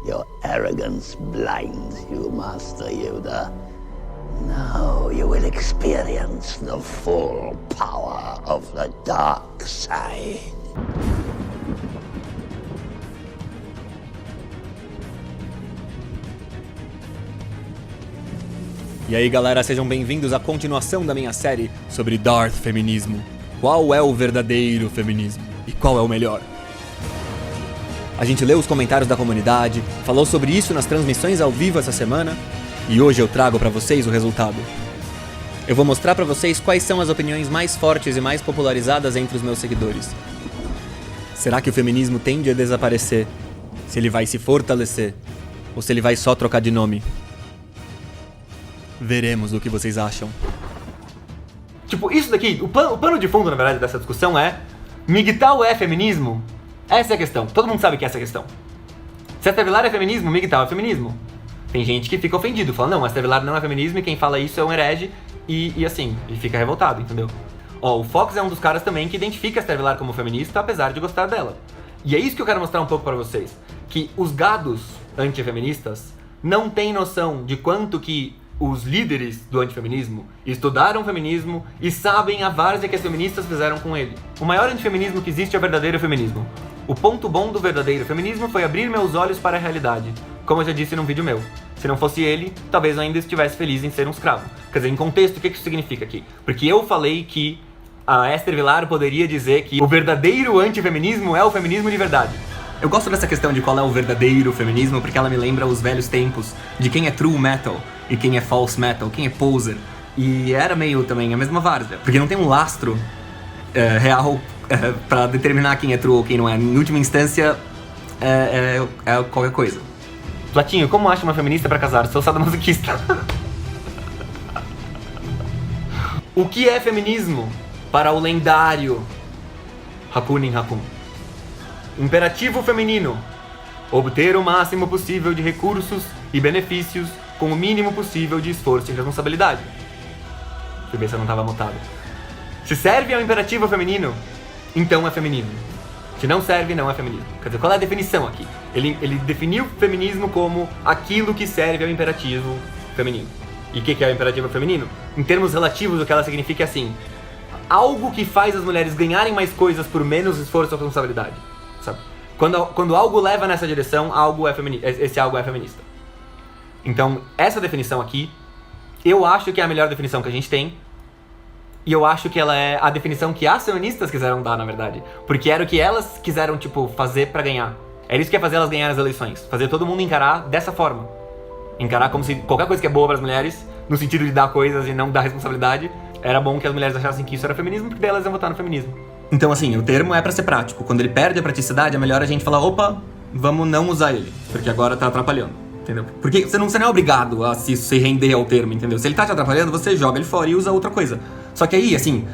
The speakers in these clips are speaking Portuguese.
Your arrogance blinds you, Master Yoda. Now you will experience the full power of the dark side. E aí galera, sejam bem-vindos à continuação da minha série sobre Darth Feminismo. Qual é o verdadeiro feminismo? E qual é o melhor? A gente leu os comentários da comunidade, falou sobre isso nas transmissões ao vivo essa semana, e hoje eu trago pra vocês o resultado. Eu vou mostrar pra vocês quais são as opiniões mais fortes e mais popularizadas entre os meus seguidores. Será que o feminismo tende a desaparecer? Se ele vai se fortalecer? Ou se ele vai só trocar de nome? Veremos o que vocês acham. Tipo, isso daqui, o pano de fundo, na verdade, dessa discussão é: MGTOW é feminismo? Essa é a questão. Todo mundo sabe que essa é a questão. Se Esther Vilar é feminismo, MGTOW é feminismo. Tem gente que fica ofendido, fala, não, Esther Vilar não é feminismo e quem fala isso é um herege e assim, e fica revoltado, entendeu? Ó, o Fox é um dos caras também que identifica a Esther Vilar como feminista, apesar de gostar dela. E é isso que eu quero mostrar um pouco pra vocês. Que os gados antifeministas não têm noção de quanto que os líderes do antifeminismo estudaram feminismo e sabem a várzea que as feministas fizeram com ele. O maior antifeminismo que existe é o verdadeiro feminismo. O ponto bom do verdadeiro feminismo foi abrir meus olhos para a realidade, como eu já disse num vídeo meu. Se não fosse ele, talvez eu ainda estivesse feliz em ser um escravo. Quer dizer, em contexto, o que isso significa aqui? Porque eu falei que a Esther Vilar poderia dizer que o verdadeiro antifeminismo é o feminismo de verdade. Eu gosto dessa questão de qual é o verdadeiro feminismo porque ela me lembra os velhos tempos de quem é true metal e quem é false metal, quem é poser. E era meio também a mesma várzea, porque não tem um lastro real pra determinar quem é true ou quem não é. Em última instância, é qualquer coisa. Platinho, como acha uma feminista pra casar? Sou sadomasoquista. O que é feminismo para o lendário Hakunin Hakun? Imperativo feminino: obter o máximo possível de recursos e benefícios com o mínimo possível de esforço e responsabilidade. Deixa eu ver se eu não estava mutado. Se serve ao imperativo feminino, então é feminismo. Se não serve, não é feminismo. Quer dizer, qual é a definição aqui? Ele definiu o feminismo como aquilo que serve ao imperativo feminino. E o que é o imperativo feminino? Em termos relativos, o que ela significa é assim: algo que faz as mulheres ganharem mais coisas por menos esforço ou responsabilidade. Sabe? Quando algo leva nessa direção, esse algo é feminista. Então, essa definição aqui, eu acho que é a melhor definição que a gente tem. E eu acho que ela é a definição que as feministas quiseram dar, na verdade. Porque era o que elas quiseram, tipo, fazer pra ganhar. Era isso que ia fazer elas ganharem as eleições. Fazer todo mundo encarar dessa forma. Encarar como se qualquer coisa que é boa pras mulheres, no sentido de dar coisas e não dar responsabilidade, era bom que as mulheres achassem que isso era feminismo, porque daí elas iam votar no feminismo. Então, assim, o termo é pra ser prático. Quando ele perde a praticidade, é melhor a gente falar, opa, vamos não usar ele, porque agora tá atrapalhando, entendeu? Porque você não é obrigado a se render ao termo, entendeu? Se ele tá te atrapalhando, você joga ele fora e usa outra coisa. Só que aí, assim,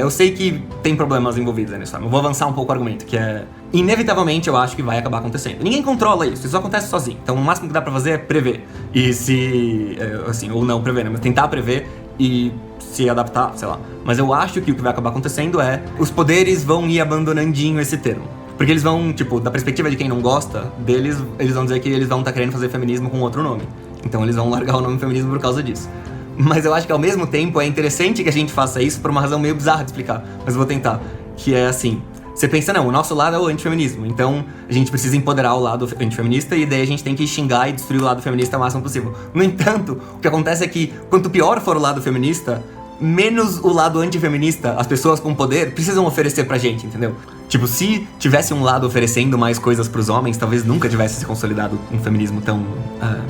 eu sei que tem problemas envolvidos nisso, eu vou avançar um pouco o argumento, que é, inevitavelmente eu acho que vai acabar acontecendo. Ninguém controla isso acontece sozinho. Então o máximo que dá pra fazer é prever. E se, assim, ou não prever, né? Mas tentar prever e se adaptar, sei lá. Mas eu acho que o que vai acabar acontecendo é, os poderes vão ir abandonandinho esse termo. Porque eles vão, tipo, da perspectiva de quem não gosta deles, eles vão dizer que eles vão estar querendo fazer feminismo com outro nome. Então eles vão largar o nome feminismo por causa disso. Mas eu acho que ao mesmo tempo é interessante que a gente faça isso por uma razão meio bizarra de explicar. Mas eu vou tentar. Que é assim, você pensa, não, o nosso lado é o antifeminismo. Então a gente precisa empoderar o lado antifeminista e daí a gente tem que xingar e destruir o lado feminista o máximo possível. No entanto, o que acontece é que quanto pior for o lado feminista, menos o lado antifeminista, as pessoas com poder, precisam oferecer pra gente, entendeu? Tipo, se tivesse um lado oferecendo mais coisas pros homens, talvez nunca tivesse se consolidado um feminismo tão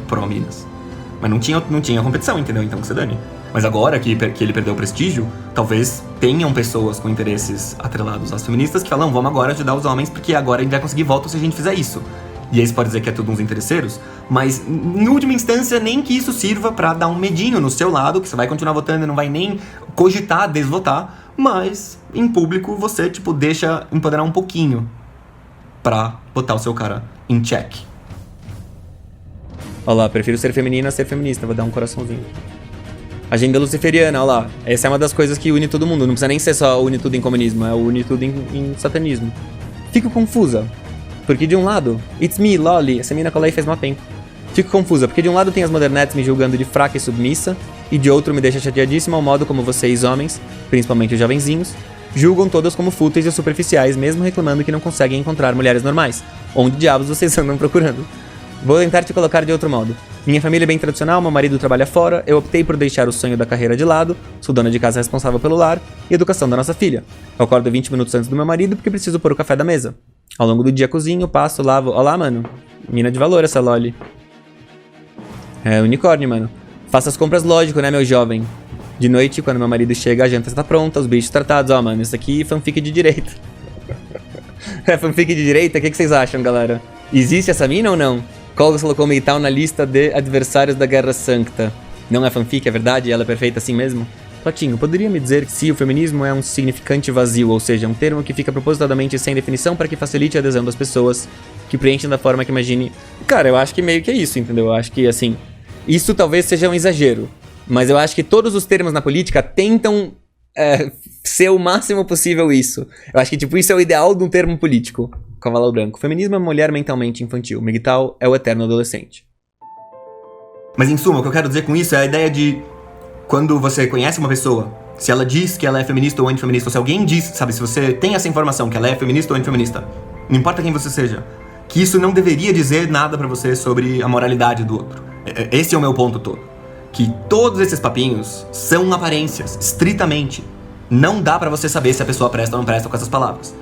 pró-minas. Mas não tinha competição, entendeu? Então que se dane. Mas agora que ele perdeu o prestígio, talvez tenham pessoas com interesses atrelados às feministas que falam, vamos agora ajudar os homens, porque agora a gente vai conseguir votos se a gente fizer isso. E aí você pode dizer que é tudo uns interesseiros, mas em última instância nem que isso sirva pra dar um medinho no seu lado, que você vai continuar votando e não vai nem cogitar desvotar, mas em público você, tipo, deixa empoderar um pouquinho pra botar o seu cara em check. Olha lá, prefiro ser feminina a ser feminista, vou dar um coraçãozinho. Agenda luciferiana, olha lá, essa é uma das coisas que une todo mundo, não precisa nem ser só une tudo em comunismo, é une tudo em satanismo. Fico confusa, porque de um lado, it's me, Loli, essa mina colou aí faz mó tempo. Fico confusa, porque de um lado tem as modernettes me julgando de fraca e submissa, e de outro me deixa chateadíssima ao modo como vocês, homens, principalmente os jovenzinhos, julgam todas como fúteis e superficiais, mesmo reclamando que não conseguem encontrar mulheres normais. Onde diabos vocês andam procurando? Vou tentar te colocar de outro modo. Minha família é bem tradicional, meu marido trabalha fora, eu optei por deixar o sonho da carreira de lado, sou dona de casa responsável pelo lar e educação da nossa filha. Eu acordo 20 minutos antes do meu marido porque preciso pôr o café da mesa. Ao longo do dia cozinho, passo, lavo... Olá, mano. Mina de valor essa Loli. É unicórnio, mano. Faço as compras lógico, né, meu jovem? De noite, quando meu marido chega, a janta está pronta, os bichos tratados. Ó, mano, isso aqui é fanfic de direita. É fanfic de direita? O que vocês acham, galera? Existe essa mina ou não? Colgas colocou Meital na lista de adversários da Guerra Sancta. Não é fanfic, é verdade? Ela é perfeita assim mesmo? Platinho, poderia me dizer se o feminismo é um significante vazio, ou seja, um termo que fica propositadamente sem definição para que facilite a adesão das pessoas, que preenchem da forma que imagine... Cara, eu acho que meio que é isso, entendeu? Eu acho que, assim, isso talvez seja um exagero, mas eu acho que todos os termos na política tentam ser o máximo possível isso. Eu acho que, tipo, isso é o ideal de um termo político. Cavalo branco. Feminismo é mulher mentalmente infantil. MGTOW é o eterno adolescente. Mas em suma, o que eu quero dizer com isso é a ideia de quando você conhece uma pessoa, se ela diz que ela é feminista ou antifeminista, ou se alguém diz, sabe, se você tem essa informação que ela é feminista ou antifeminista, não importa quem você seja, que isso não deveria dizer nada pra você sobre a moralidade do outro. Esse é o meu ponto todo. Que todos esses papinhos são aparências, estritamente. Não dá pra você saber se a pessoa presta ou não presta com essas palavras.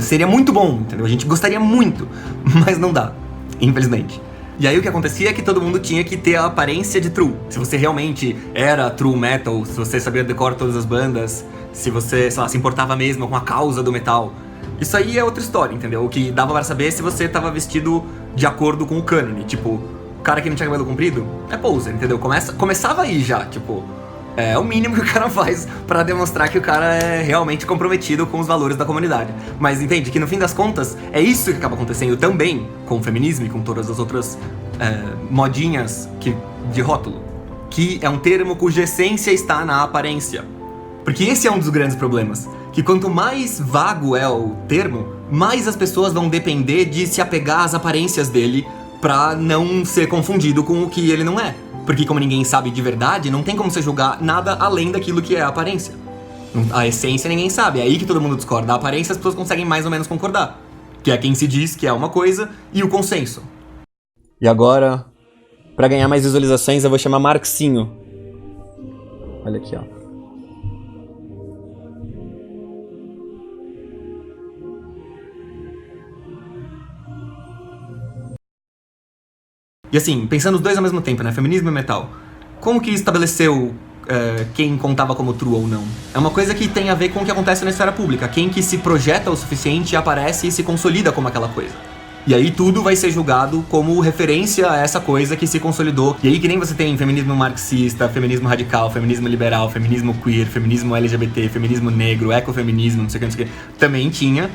Seria muito bom, entendeu? A gente gostaria muito, mas não dá, infelizmente. E aí o que acontecia é que todo mundo tinha que ter a aparência de true. Se você realmente era true metal, se você sabia decorar todas as bandas, se você, sei lá, se importava mesmo com a causa do metal. Isso aí é outra história, entendeu? O que dava pra saber se você tava vestido de acordo com o cânone. Tipo, o cara que não tinha cabelo comprido é poser, entendeu? Começava aí já, tipo... É o mínimo que o cara faz pra demonstrar que o cara é realmente comprometido com os valores da comunidade. Mas entende que no fim das contas, é isso que acaba acontecendo também com o feminismo e com todas as outras modinhas de rótulo. Que é um termo cuja essência está na aparência. Porque esse é um dos grandes problemas. Que quanto mais vago é o termo, mais as pessoas vão depender de se apegar às aparências dele pra não ser confundido com o que ele não é. Porque como ninguém sabe de verdade, não tem como você julgar nada além daquilo que é a aparência. A essência ninguém sabe, é aí que todo mundo discorda. A aparência as pessoas conseguem mais ou menos concordar. Que é quem se diz que é uma coisa e o consenso. E agora, pra ganhar mais visualizações, eu vou chamar Marxinho. Olha aqui, ó. E assim, pensando os dois ao mesmo tempo, né? Feminismo e metal. Como que estabeleceu quem contava como true ou não? É uma coisa que tem a ver com o que acontece na esfera pública. Quem que se projeta o suficiente aparece e se consolida como aquela coisa. E aí tudo vai ser julgado como referência a essa coisa que se consolidou. E aí que nem você tem feminismo marxista, feminismo radical, feminismo liberal, feminismo queer, feminismo LGBT, feminismo negro, ecofeminismo, não sei o que. Também tinha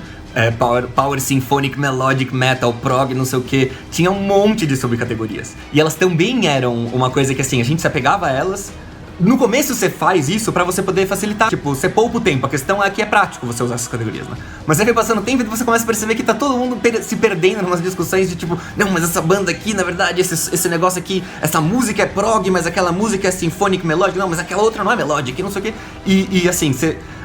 Power Symphonic, Melodic, Metal, Prog, não sei o que. Tinha um monte de subcategorias. E elas também eram uma coisa que assim, a gente se apegava a elas. No começo você faz isso pra você poder facilitar. Tipo, você poupa o tempo. A questão é que é prático você usar essas categorias, né? Mas aí vai passando o tempo e você começa a perceber que tá todo mundo se perdendo em umas discussões de tipo, não, mas essa banda aqui, na verdade, esse negócio aqui, essa música é prog, mas aquela música é symphonic, melodic, não, mas aquela outra não é melodic, não sei o quê. E assim,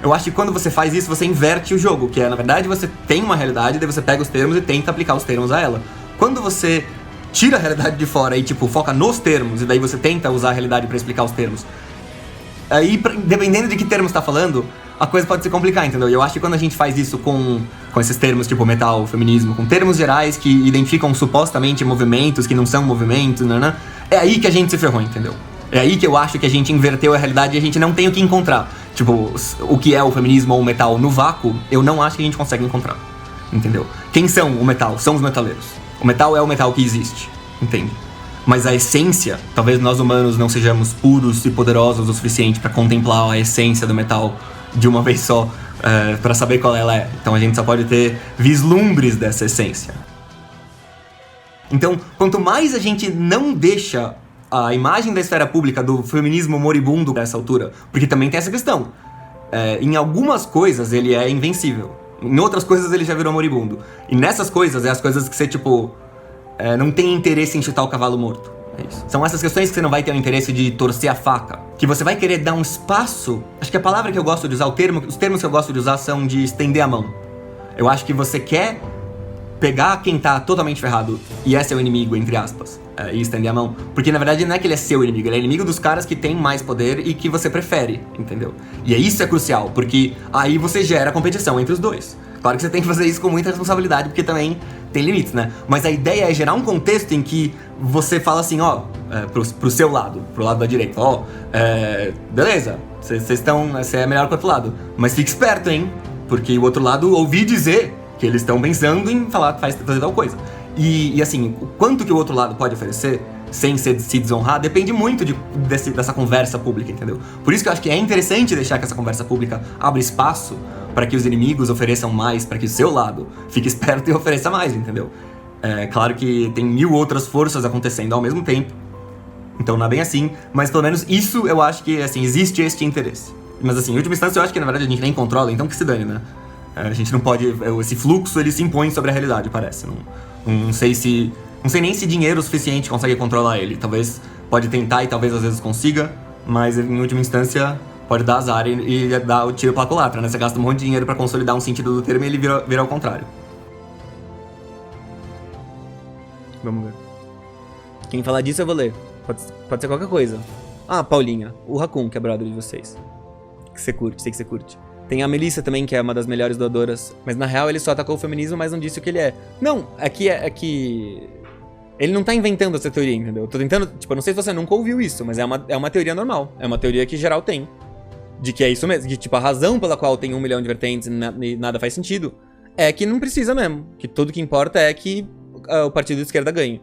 eu acho que quando você faz isso, você inverte o jogo, que é, na verdade, você tem uma realidade, daí você pega os termos e tenta aplicar os termos a ela. Quando você tira a realidade de fora e, tipo, foca nos termos, e daí você tenta usar a realidade pra explicar os termos, aí, dependendo de que termo você tá falando, a coisa pode se complicar, entendeu? E eu acho que quando a gente faz isso com esses termos, tipo metal, feminismo, com termos gerais que identificam supostamente movimentos que não são movimentos, né? É aí que a gente se ferrou, entendeu? É aí que eu acho que a gente inverteu a realidade e a gente não tem o que encontrar. Tipo, o que é o feminismo ou o metal no vácuo, eu não acho que a gente consegue encontrar, entendeu? Quem são o metal? São os metaleiros. O metal é o metal que existe, entende? Mas a essência, talvez nós humanos não sejamos puros e poderosos o suficiente pra contemplar a essência do metal de uma vez só, pra saber qual ela é. Então a gente só pode ter vislumbres dessa essência. Então, quanto mais a gente não deixa a imagem da esfera pública do feminismo moribundo nessa altura, porque também tem essa questão. Em algumas coisas ele é invencível. Em outras coisas ele já virou moribundo. E nessas coisas, é as coisas que você, tipo, não tem interesse em chutar o cavalo morto. É isso. São essas questões que você não vai ter o interesse de torcer a faca. Que você vai querer dar um espaço. Acho que a palavra que eu gosto de usar, os termos que eu gosto de usar são de estender a mão. Eu acho que você quer pegar quem tá totalmente ferrado e é seu inimigo, entre aspas, e estender a mão. Porque na verdade não é que ele é seu inimigo, ele é inimigo dos caras que tem mais poder e que você prefere, entendeu? E isso é crucial, porque aí você gera competição entre os dois. Claro que você tem que fazer isso com muita responsabilidade, porque também tem limites, né? Mas a ideia é gerar um contexto em que você fala assim, pro seu lado, pro lado da direita, beleza, você é melhor que o outro lado, mas fique esperto, hein? Porque o outro lado ouvi dizer que eles estão pensando em fazer tal coisa. E assim, o quanto que o outro lado pode oferecer sem se desonrar depende muito dessa conversa pública, entendeu? Por isso que eu acho que é interessante deixar que essa conversa pública abra espaço para que os inimigos ofereçam mais, para que o seu lado fique esperto e ofereça mais, entendeu? É claro que tem 1000 outras forças acontecendo ao mesmo tempo, então não é bem assim, mas pelo menos isso eu acho que, assim, existe este interesse. Mas assim, em última instância eu acho que na verdade a gente nem controla, então que se dane, né? A gente não pode... Esse fluxo, ele se impõe sobre a realidade, parece. Não sei nem se dinheiro suficiente consegue controlar ele. Talvez pode tentar e talvez às vezes consiga, mas em última instância pode dar azar e dar o tiro pela culatra, né? Você gasta um monte de dinheiro pra consolidar um sentido do termo e ele vira ao contrário. Vamos ver. Quem falar disso eu vou ler. Pode ser qualquer coisa. Ah, Paulinha, o Raccoon, que é brother de vocês. Que você curte, sei que você curte. Tem a Melissa também, que é uma das melhores doadoras. Mas na real ele só atacou o feminismo, mas não disse o que ele é. Não, é que... Ele não tá inventando essa teoria, entendeu? Eu tô tentando... Tipo, eu não sei se você nunca ouviu isso, mas é uma teoria normal. É uma teoria que geral tem. De que é isso mesmo. Que, tipo, a razão pela qual tem 1 milhão de vertentes e nada faz sentido é que não precisa mesmo. Que tudo que importa é que o partido de esquerda ganhe.